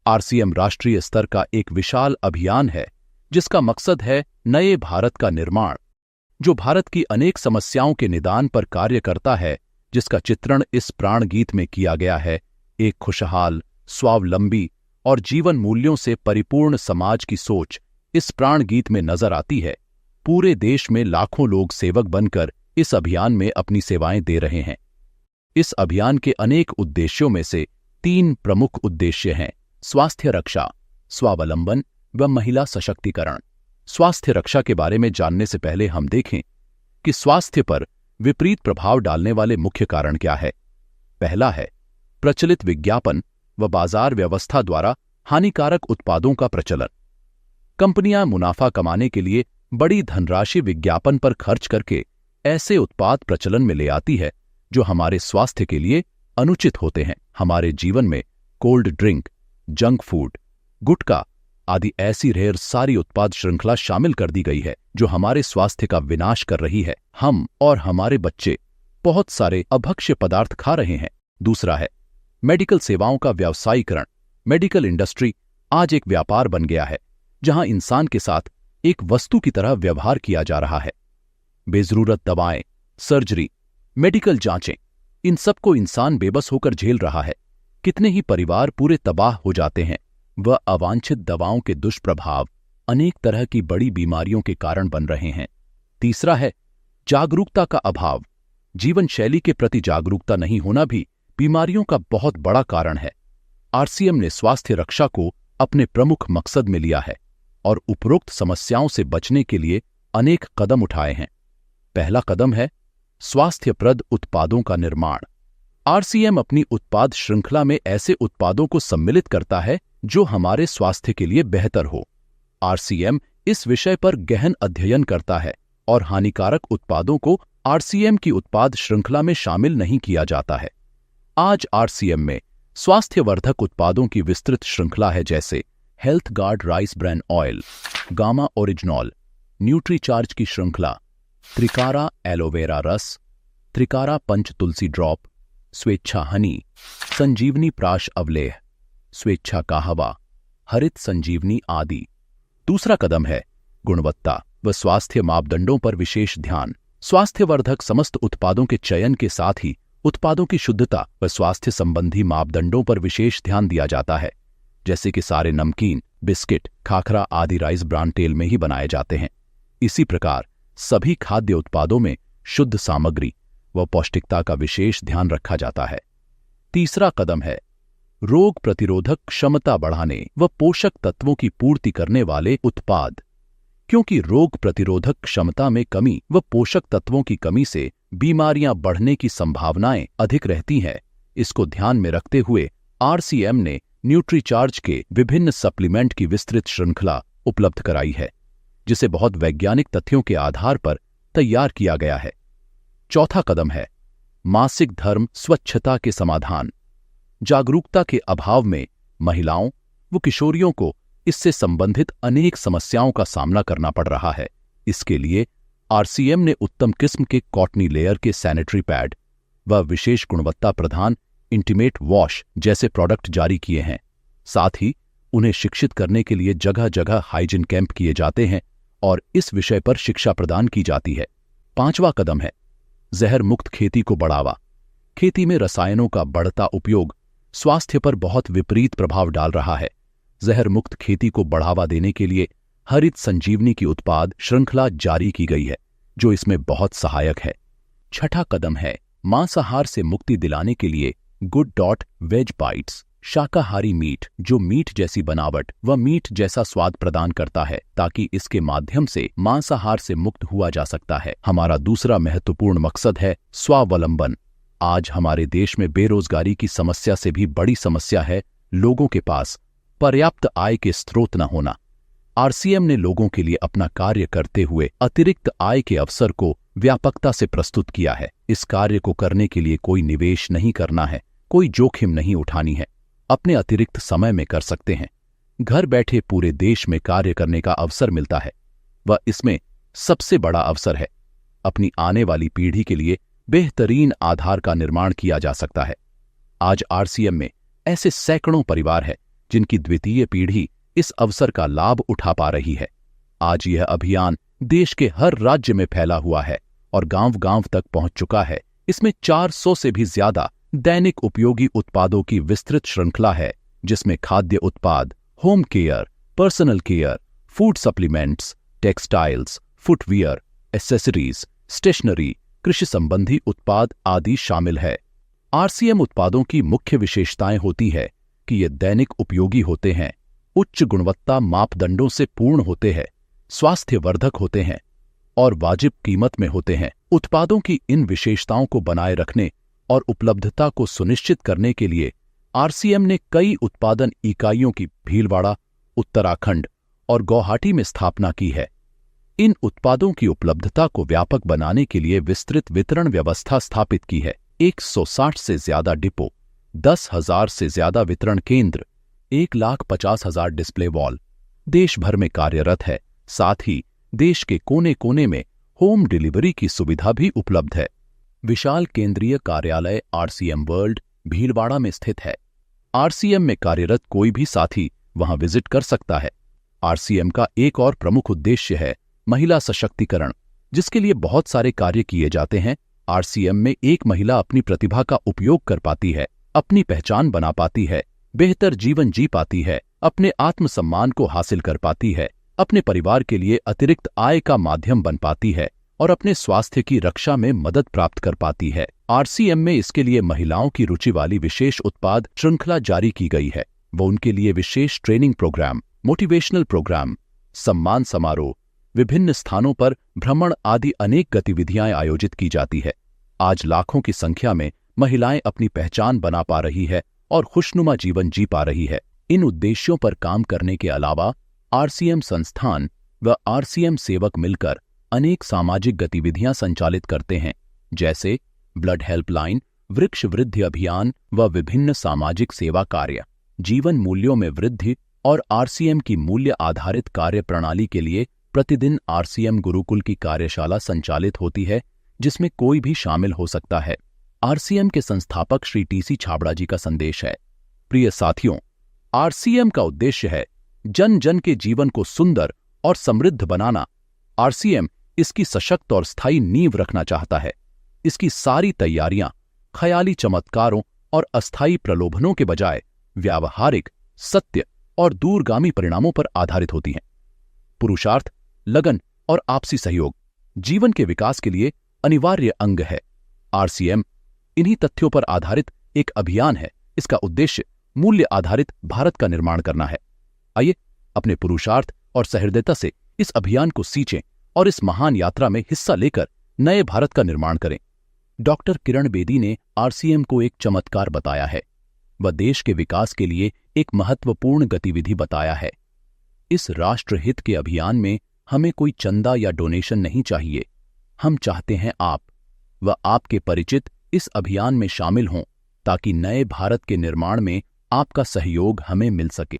RCM राष्ट्रीय स्तर का एक विशाल अभियान है जिसका मकसद है नए भारत का निर्माण, जो भारत की अनेक समस्याओं के निदान पर कार्य करता है, जिसका चित्रण इस प्राण गीत में किया गया है। एक खुशहाल, स्वावलंबी और जीवन मूल्यों से परिपूर्ण समाज की सोच इस प्राण गीत में नजर आती है। पूरे देश में लाखों लोग सेवक बनकर इस अभियान में अपनी सेवाएं दे रहे हैं। इस अभियान के अनेक उद्देश्यों में से 3 प्रमुख उद्देश्य हैं: स्वास्थ्य रक्षा, स्वावलंबन व महिला सशक्तिकरण। स्वास्थ्य रक्षा के बारे में जानने से पहले हम देखें कि स्वास्थ्य पर विपरीत प्रभाव डालने वाले मुख्य कारण क्या है। पहला है प्रचलित विज्ञापन व बाजार व्यवस्था द्वारा हानिकारक उत्पादों का प्रचलन। कंपनियां मुनाफा कमाने के लिए बड़ी धनराशि विज्ञापन पर खर्च करके ऐसे उत्पाद प्रचलन में ले आती है जो हमारे स्वास्थ्य के लिए अनुचित होते हैं। हमारे जीवन में कोल्ड ड्रिंक, जंक फूड, गुटखा आदि ऐसी ढेर सारी उत्पाद श्रृंखला शामिल कर दी गई है जो हमारे स्वास्थ्य का विनाश कर रही है। हम और हमारे बच्चे बहुत सारे अभक्ष्य पदार्थ खा रहे हैं। दूसरा है मेडिकल सेवाओं का व्यावसायीकरण। मेडिकल इंडस्ट्री आज एक व्यापार बन गया है जहां इंसान के साथ एक वस्तु की तरह व्यवहार किया जा रहा है। बेजरूरत दवाएं, सर्जरी, मेडिकल जांचें, इन सबको इंसान बेबस होकर झेल रहा है। कितने ही परिवार पूरे तबाह हो जाते हैं। वह अवांछित दवाओं के दुष्प्रभाव अनेक तरह की बड़ी बीमारियों के कारण बन रहे हैं। तीसरा है जागरूकता का अभाव। जीवन शैली के प्रति जागरूकता नहीं होना भी बीमारियों का बहुत बड़ा कारण है। आरसीएम ने स्वास्थ्य रक्षा को अपने प्रमुख मकसद में लिया है और उपरोक्त समस्याओं से बचने के लिए अनेक कदम उठाए हैं। पहला कदम है स्वास्थ्यप्रद उत्पादों का निर्माण। आरसीएम अपनी उत्पाद श्रृंखला में ऐसे उत्पादों को सम्मिलित करता है जो हमारे स्वास्थ्य के लिए बेहतर हो। आरसीएम इस विषय पर गहन अध्ययन करता है और हानिकारक उत्पादों को आरसीएम की उत्पाद श्रृंखला में शामिल नहीं किया जाता है। आज आरसीएम में स्वास्थ्यवर्धक उत्पादों की विस्तृत श्रृंखला है, जैसे health guard rice bran oil, gamma oryzanol, Nutricharge की श्रृंखला, त्रिकारा एलोवेरा रस, त्रिकारा पंच तुलसी ड्रॉप, स्वेच्छा हनी, संजीवनी प्राश अवलेह, स्वेच्छा काहवा, हरित संजीवनी आदि। दूसरा कदम है गुणवत्ता व स्वास्थ्य मापदंडों पर विशेष ध्यान। स्वास्थ्यवर्धक समस्त उत्पादों के चयन के साथ ही उत्पादों की शुद्धता व स्वास्थ्य संबंधी मापदंडों पर विशेष ध्यान दिया जाता है, जैसे कि सारे नमकीन, बिस्किट, खाखरा आदि राइस ब्रान तेल में ही बनाए जाते हैं। इसी प्रकार सभी खाद्य उत्पादों में शुद्ध सामग्री व पौष्टिकता का विशेष ध्यान रखा जाता है। तीसरा कदम है रोग प्रतिरोधक क्षमता बढ़ाने व पोषक तत्वों की पूर्ति करने वाले उत्पाद। क्योंकि रोग प्रतिरोधक क्षमता में कमी व पोषक तत्वों की कमी से बीमारियां बढ़ने की संभावनाएं अधिक रहती हैं, इसको ध्यान में रखते हुए आरसीएम ने न्यूट्रीचार्ज के विभिन्न सप्लीमेंट की विस्तृत श्रृंखला उपलब्ध कराई है, जिसे बहुत वैज्ञानिक तथ्यों के आधार पर तैयार किया गया है। चौथा कदम है मासिक धर्म स्वच्छता के समाधान। जागरूकता के अभाव में महिलाओं व किशोरियों को इससे संबंधित अनेक समस्याओं का सामना करना पड़ रहा है। इसके लिए आरसीएम ने उत्तम किस्म के कॉटनी लेयर के सैनिटरी पैड व विशेष गुणवत्ता प्रधान इंटीमेट वॉश जैसे प्रोडक्ट जारी किए हैं। साथ ही उन्हें शिक्षित करने के लिए जगह जगह हाइजीन कैंप किए जाते हैं और इस विषय पर शिक्षा प्रदान की जाती है। पांचवा कदम है जहर मुक्त खेती को बढ़ावा। खेती में रसायनों का बढ़ता उपयोग स्वास्थ्य पर बहुत विपरीत प्रभाव डाल रहा है। जहर मुक्त खेती को बढ़ावा देने के लिए हरित संजीवनी की उत्पाद श्रृंखला जारी की गई है, जो इसमें बहुत सहायक है। छठा कदम है मांसाहार से मुक्ति दिलाने के लिए गुड डॉट वेज बाइट्स, शाकाहारी मीट जो मीट जैसी बनावट व मीट जैसा स्वाद प्रदान करता है, ताकि इसके माध्यम से मांसाहार से मुक्त हुआ जा सकता है। हमारा दूसरा महत्वपूर्ण मकसद है स्वावलंबन। आज हमारे देश में बेरोजगारी की समस्या से भी बड़ी समस्या है लोगों के पास पर्याप्त आय के स्रोत न होना। आरसीएम ने लोगों के लिए अपना कार्य करते हुए अतिरिक्त आय के अवसर को व्यापकता से प्रस्तुत किया है। इस कार्य को करने के लिए कोई निवेश नहीं करना है, कोई जोखिम नहीं उठानी है, अपने अतिरिक्त समय में कर सकते हैं। घर बैठे पूरे देश में कार्य करने का अवसर मिलता है। वह इसमें सबसे बड़ा अवसर है। अपनी आने वाली पीढ़ी के लिए बेहतरीन आधार का निर्माण किया जा सकता है। आज आरसीएम में ऐसे सैकड़ों परिवार हैं जिनकी द्वितीय पीढ़ी इस अवसर का लाभ उठा पा रही है। आज यह अभियान देश के हर राज्य में फैला हुआ है और गांव-गांव तक पहुंच चुका है। इसमें 400 से भी ज्यादा दैनिक उपयोगी उत्पादों की विस्तृत श्रृंखला है, जिसमें खाद्य उत्पाद, home care, personal care, food supplements, textiles, footwear, accessories, stationery, कृषि संबंधी उत्पाद आदि शामिल है। आरसीएम उत्पादों की मुख्य विशेषताएं होती है कि ये दैनिक उपयोगी होते हैं, उच्च गुणवत्ता मापदंडों से पूर्ण होते हैं, स्वास्थ्यवर्धक होते हैं और वाजिब कीमत में होते हैं। उत्पादों की इन विशेषताओं को बनाए रखने और उपलब्धता को सुनिश्चित करने के लिए आरसीएम ने कई उत्पादन इकाइयों की भीलवाड़ा, उत्तराखंड और गुवाहाटी में स्थापना की है। इन उत्पादों की उपलब्धता को व्यापक बनाने के लिए विस्तृत वितरण व्यवस्था स्थापित की है। 160 से ज्यादा डिपो, 10,000 से ज्यादा वितरण केंद्र, 1,50,000 डिस्प्ले वॉल देश भर में कार्यरत है। साथ ही देश के कोने कोने में होम डिलीवरी की सुविधा भी उपलब्ध है। विशाल केंद्रीय कार्यालय आरसीएम वर्ल्ड भीलवाड़ा में स्थित है। आरसीएम में कार्यरत कोई भी साथी वहां विजिट कर सकता है। आरसीएम का एक और प्रमुख उद्देश्य है महिला सशक्तिकरण, जिसके लिए बहुत सारे कार्य किए जाते हैं। आरसीएम में एक महिला अपनी प्रतिभा का उपयोग कर पाती है, अपनी पहचान बना पाती है, बेहतर जीवन जी पाती है, अपने आत्मसम्मान को हासिल कर पाती है, अपने परिवार के लिए अतिरिक्त आय का माध्यम बन पाती है और अपने स्वास्थ्य की रक्षा में मदद प्राप्त कर पाती है। आरसीएम में इसके लिए महिलाओं की रुचि वाली विशेष उत्पाद श्रृंखला जारी की गई है। वो उनके लिए विशेष ट्रेनिंग प्रोग्राम, मोटिवेशनल प्रोग्राम, सम्मान समारोह, विभिन्न स्थानों पर भ्रमण आदि अनेक गतिविधियां आयोजित की जाती है। आज लाखों की संख्या में महिलाएं अपनी पहचान बना पा रही है और खुशनुमा जीवन जी पा रही है। इन उद्देश्यों पर काम करने के अलावा आरसीएम संस्थान व आरसीएम सेवक मिलकर अनेक सामाजिक गतिविधियां संचालित करते हैं, जैसे ब्लड हेल्पलाइन, वृक्ष वृद्धि अभियान व विभिन्न सामाजिक सेवा कार्य। जीवन मूल्यों में वृद्धि और आरसीएम की मूल्य आधारित कार्य प्रणाली के लिए प्रतिदिन आरसीएम गुरुकुल की कार्यशाला संचालित होती है, जिसमें कोई भी शामिल हो सकता है। आरसीएम के संस्थापक श्री टीसी छाबड़ा जी का संदेश है। प्रिय साथियों, आरसीएम का उद्देश्य है जन जन के जीवन को सुंदर और समृद्ध बनाना। आरसीएम इसकी सशक्त और स्थायी नींव रखना चाहता है। इसकी सारी तैयारियां ख्याली चमत्कारों और अस्थायी प्रलोभनों के बजाय व्यावहारिक, सत्य और दूरगामी परिणामों पर आधारित होती हैं। पुरुषार्थ, लगन और आपसी सहयोग जीवन के विकास के लिए अनिवार्य अंग है। आरसीएम इन्हीं तथ्यों पर आधारित एक अभियान है। इसका उद्देश्य मूल्य आधारित भारत का निर्माण करना है। आइए अपने पुरुषार्थ और सहृदयता से इस अभियान को सींचें और इस महान यात्रा में हिस्सा लेकर नए भारत का निर्माण करें। डॉक्टर किरण बेदी ने आरसीएम को एक चमत्कार बताया है। वह देश के विकास के लिए एक महत्वपूर्ण गतिविधि बताया है। इस राष्ट्रहित के अभियान में हमें कोई चंदा या डोनेशन नहीं चाहिए। हम चाहते हैं आप व आपके परिचित इस अभियान में शामिल हों, ताकि नए भारत के निर्माण में आपका सहयोग हमें मिल सके।